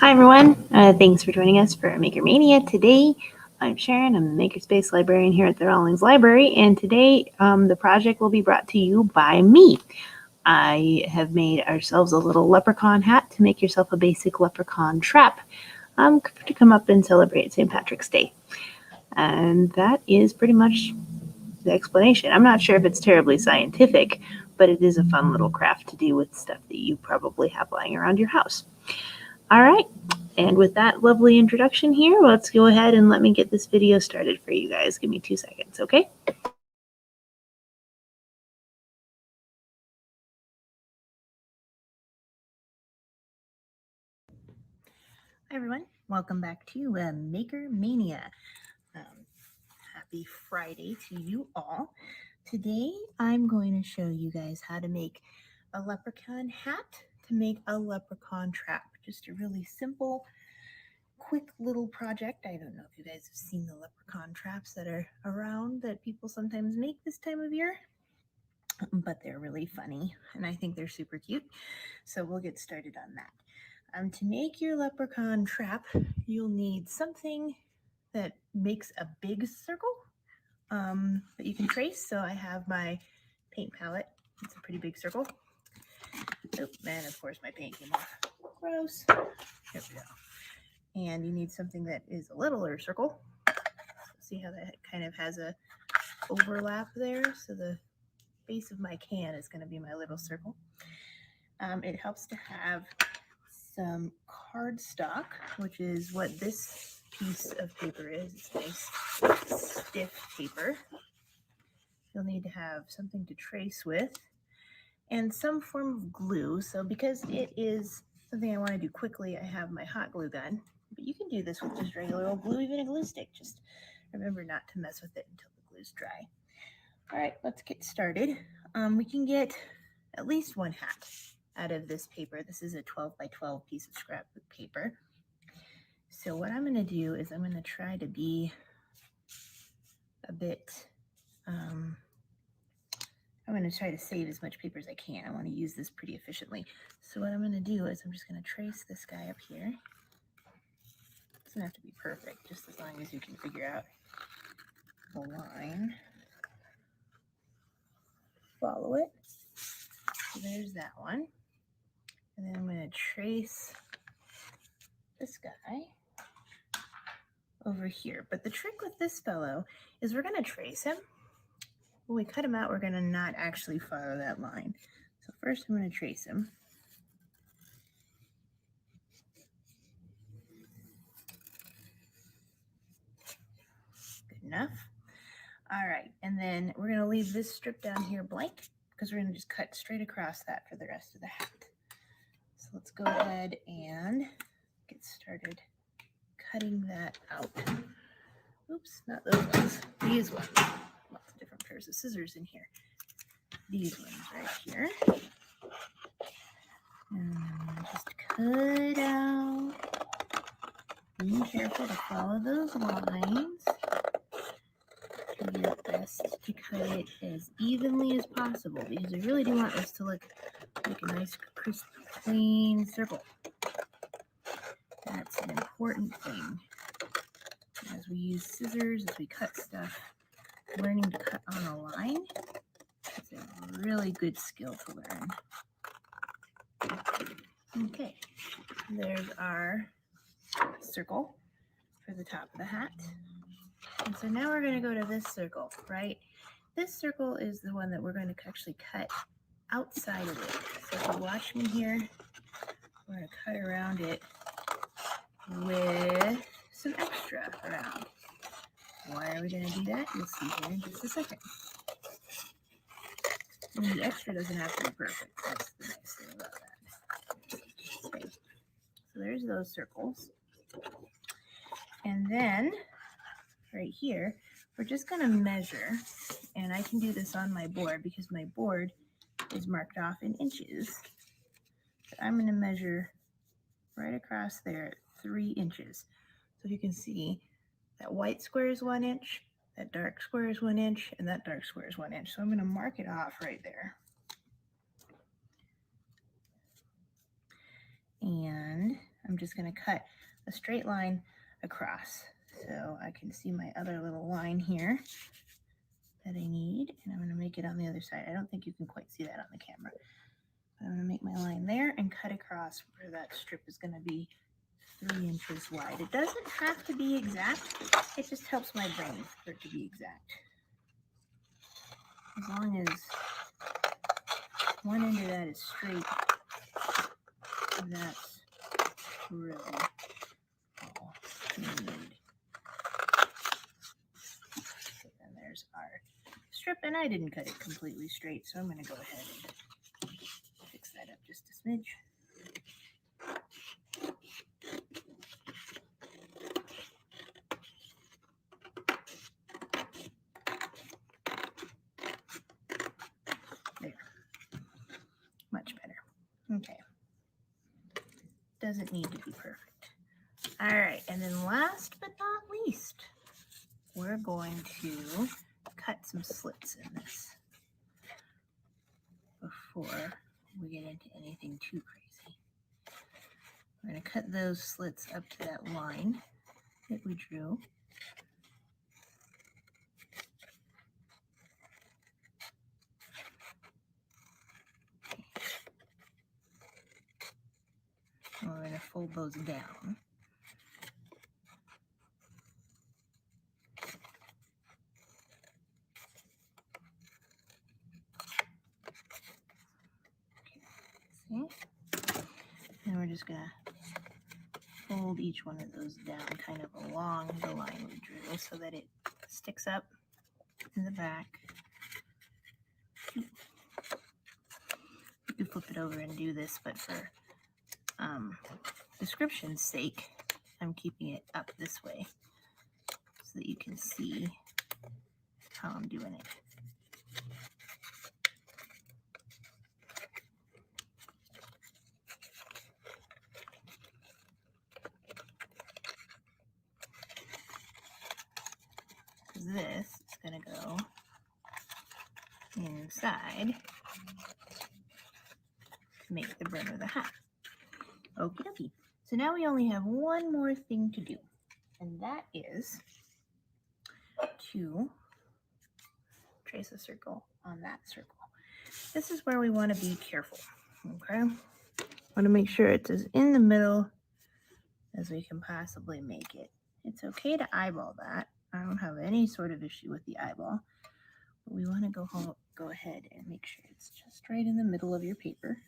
Hi everyone, thanks for joining us for Maker Mania. Today, I'm Sharon, I'm a Makerspace librarian here at the Rawlings Library, and today the project will be brought to you by me. I have made ourselves a little leprechaun hat to make yourself a basic leprechaun trap to come up and celebrate St. Patrick's Day. And that is pretty much the explanation. I'm not sure if it's terribly scientific, but it is a fun little craft to do with stuff that you probably have lying around your house. All right, and with that lovely introduction here, let's go ahead and let me get this video started for you guys. Give me 2 seconds, okay? Hi everyone, welcome back to Maker Mania. Happy Friday to you all. Today I'm going to show you guys how to make a leprechaun hat to make a leprechaun trap. Just a really simple, quick little project. I don't know if you guys have seen the leprechaun traps that are around that people sometimes make this time of year, but they're really funny and I think they're super cute. So we'll get started on that. To make your leprechaun trap, you'll need something that makes a big circle that you can trace. So I have my paint palette. It's a pretty big circle. Oh, and of course my paint came off. Gross. There we go. And you need something that is a littler circle. See how that kind of has a overlap there? So the base of my can is going to be my little circle. It helps to have some cardstock, which is what this piece of paper is. It's nice stiff paper. You'll need to have something to trace with and some form of glue. So because it is something I want to do quickly, I have my hot glue gun, but you can do this with just regular old glue, even a glue stick. Just remember not to mess with it until the glue's dry. All right, let's get started. We can get at least one hat out of this paper. This is a 12 by 12 piece of scrapbook paper. So what I'm going to do is I'm going to try to be a bit, I'm going to try to save as much paper as I can. I want to use this pretty efficiently. So what I'm going to do is I'm just going to trace this guy up here. It doesn't have to be perfect, just as long as you can figure out the line. Follow it. So there's that one. And then I'm going to trace this guy over here. But the trick with this fellow is we're going to trace him. When we cut him out, we're going to not actually follow that line. So first I'm going to trace him. Good enough. All right, and then we're going to leave this strip down here blank because we're going to just cut straight across that for the rest of the hat. So let's go ahead and get started cutting that out. Oops, not those ones. These ones. Lots of different pairs of scissors in here. These ones right here. And just cut out. Being careful to follow those lines. Do your best to cut it as evenly as possible because I really do want this to look like a nice, crisp, clean circle. That's an important thing. As we use scissors, as we cut stuff, learning to cut on a line is a really good skill to learn. Okay, there's our circle for the top of the hat. And so now we're going to go to this circle, right? This circle is the one that we're going to actually cut outside of it. So if you watch me here, we're going to cut around it with some extra around. Why are we going to do that? You'll see here in just a second. And the extra doesn't have to be perfect. That's the nice thing about that. Okay. So there's those circles. And then right here, we're just going to measure, and I can do this on my board because my board is marked off in inches. But I'm going to measure right across there at 3 inches. So you can see that white square is 1 inch, that dark square is 1 inch, and that dark square is 1 inch. So I'm going to mark it off right there. And I'm just going to cut a straight line across. So I can see my other little line here that I need, and I'm going to make it on the other side. I don't think you can quite see that on the camera. But I'm going to make my line there and cut across where that strip is going to be 3 inches wide. It doesn't have to be exact. It just helps my brain for it to be exact. As long as one end of that is straight, that's really all we need. So then there's our strip, and I didn't cut it completely straight, so I'm going to go ahead and fix that up just a smidge. There. Much better. Okay. Doesn't need to be perfect. All right, and then last but not least, we're going to cut some slits in this before we get into anything too crazy. We're going to cut those slits up to that line that we drew. And we're going to fold those down. See? And we're just going to fold each one of those down kind of along the line we drew so that it sticks up in the back. You could flip it over and do this, but for description's sake, I'm keeping it up this way so that you can see how I'm doing it. This is going to go inside to make the brim of the hat. Okie dokie. So now we only have one more thing to do, and that is to trace a circle on that circle. This is where we want to be careful, okay? Want to make sure it's as in the middle as we can possibly make it. It's okay to eyeball that. I don't have any sort of issue with the eyeball, but we want to go ahead and make sure it's just right in the middle of your paper.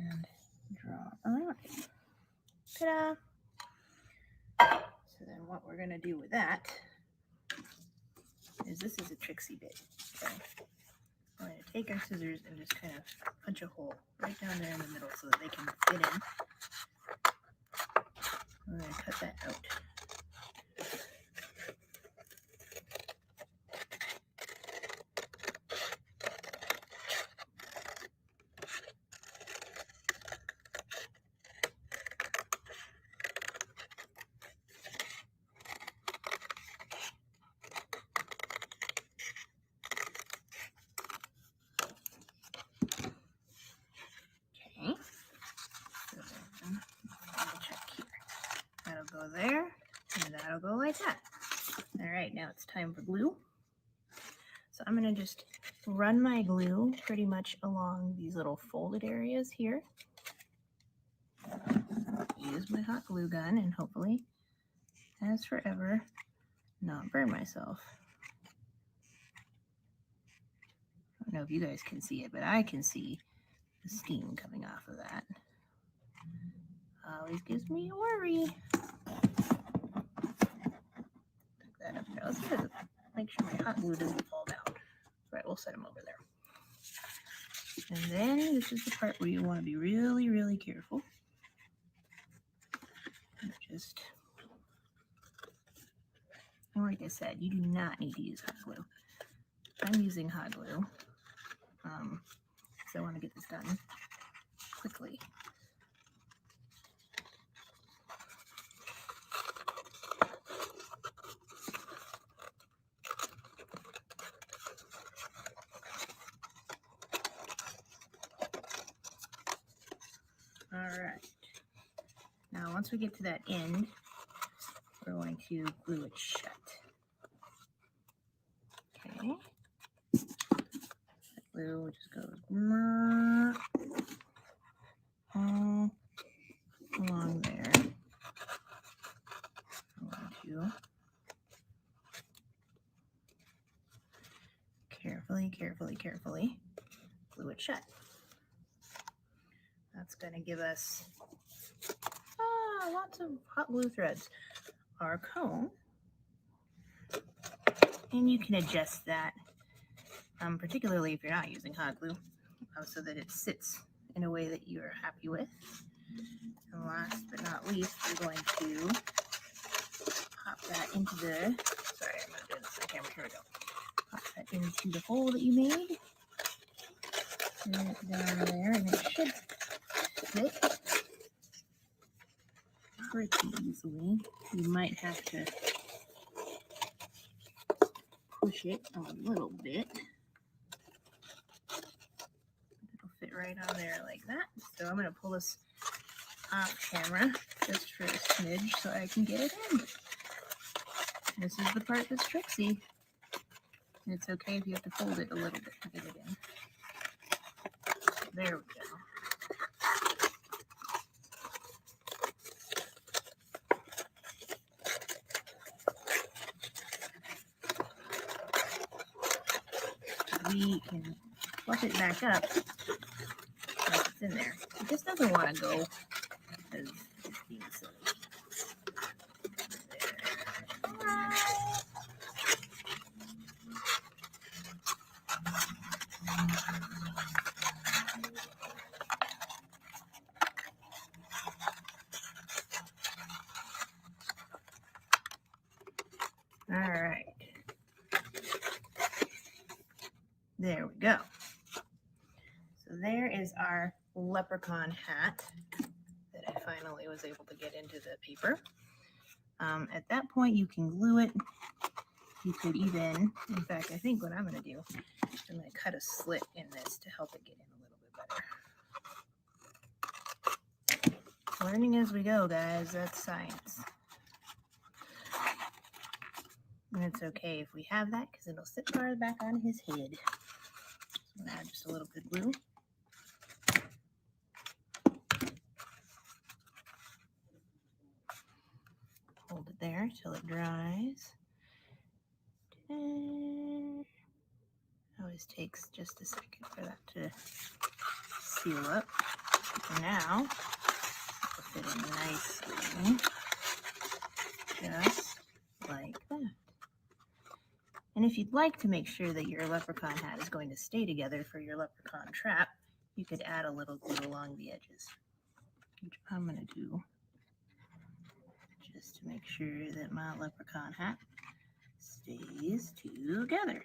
And draw a line. Ta-da! So then what we're going to do with that is, this is a tricksy bit. Okay? We're going to take our scissors and just kind of punch a hole right down there in the middle so that they can fit in. We're going to cut that out. Go there, and that'll go like that. All right, now it's time for glue. So I'm going to just run my glue pretty much along these little folded areas here. Use my hot glue gun and hopefully, as forever, not burn myself. I don't know if you guys can see it, but I can see the steam coming off of that. Always gives me a worry. That up there. Let's try to make sure my hot glue doesn't fall down. Right, we'll set them over there. And then this is the part where you want to be really, really careful. Just, and like I said, you do not need to use hot glue. I'm using hot glue because I want to get this done quickly. once we get to that end, we're going to glue it shut. Okay. That glue just goes all along there. I'm going to carefully glue it shut. That's going to give us lots of hot glue threads. Our cone, and you can adjust that, particularly if you're not using hot glue, so that it sits in a way that you're happy with. And last but not least, we're going to pop that into the, sorry, I'm not doing this on camera, here we go. Pop that into the hole that you made. Put it down there, and it should fit pretty easily. You might have to push it a little bit. It'll fit right on there like that. So I'm going to pull this off camera just for a smidge so I can get it in. This is the part that's tricksy. It's okay if you have to fold it a little bit to get it in. There we go. We can fluff it back up once it's in there. It just doesn't want to go because it's being silly. All right. There we go. So there is our leprechaun hat that I finally was able to get into the paper. At that point, you can glue it. You could even, in fact, I think what I'm going to do, I'm going to cut a slit in this to help it get in a little bit better. Learning as we go, guys. That's science. And it's okay if we have that because it'll sit far back on his head. So I'm going to add just a little bit of glue. Hold it there till it dries. And it always takes just a second for that to seal up. And now, it'll fit in nicely, just like that. And if you'd like to make sure that your leprechaun hat is going to stay together for your leprechaun trap, you could add a little glue along the edges, which I'm going to do just to make sure that my leprechaun hat stays together.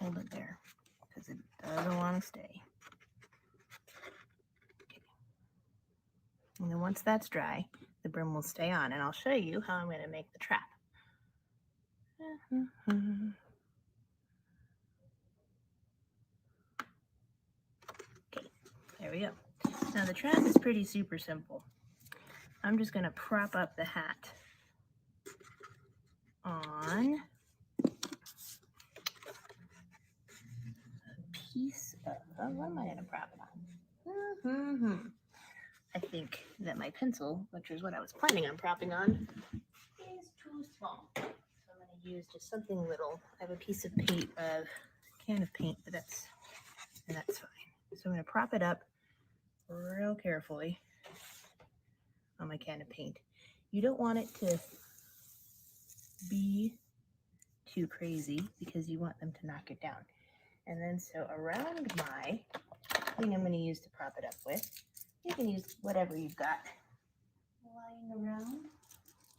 Hold it there because it doesn't want to stay. Okay. And then once that's dry, the brim will stay on, and I'll show you how I'm going to make the trap. Okay, there we go. Now the trap is pretty super simple. I'm just going to prop up the hat on a piece of, what am I going to prop it on? I think that my pencil, which is what I was planning on propping on, is too small. So I'm going to use just something little. I have a piece of paint, a can of paint, but that's fine. So I'm going to prop it up real carefully on my can of paint. You don't want it to be too crazy because you want them to knock it down. And then so around my thing I'm going to use to prop it up with, you can use whatever you've got lying around.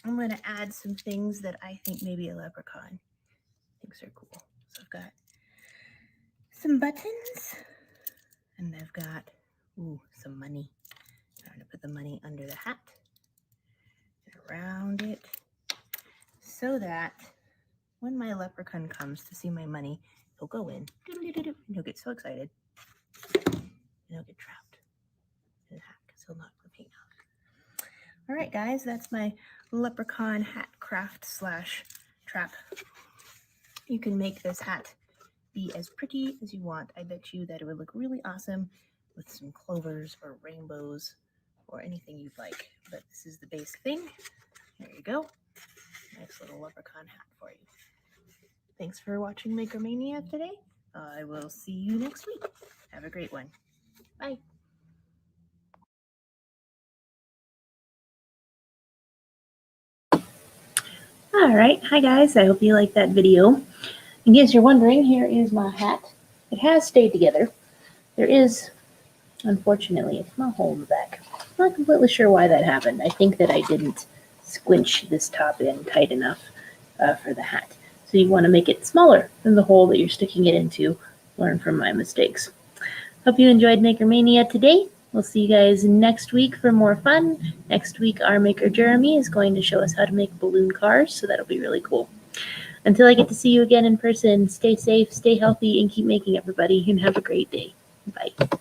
I'm going to add some things that I think maybe a leprechaun thinks are cool. So I've got some buttons, and I've got some money. trying to put the money under the hat and around it so that when my leprechaun comes to see my money, he'll go in and he'll get so excited and he'll get trapped in the hat because he'll knock the paint out. All right, guys, that's my leprechaun hat craft / trap. You can make this hat be as pretty as you want. I bet you that it would look really awesome with some clovers or rainbows or anything you'd like. But this is the basic thing. There you go. Nice little leprechaun hat for you. Thanks for watching Maker Mania today. I will see you next week. Have a great one. Bye. All right. Hi, guys. I hope you liked that video. In case you're wondering, here is my hat. It has stayed together. There is, unfortunately, a small hole in the back. I'm not completely sure why that happened. I think that I didn't squinch this top in tight enough for the hat. So you want to make it smaller than the hole that you're sticking it into. Learn from my mistakes. Hope you enjoyed Maker Mania today. We'll see you guys next week for more fun. Next week, our maker Jeremy is going to show us how to make balloon cars, so that'll be really cool. Until I get to see you again in person, stay safe, stay healthy, and keep making, everybody, and have a great day. Bye.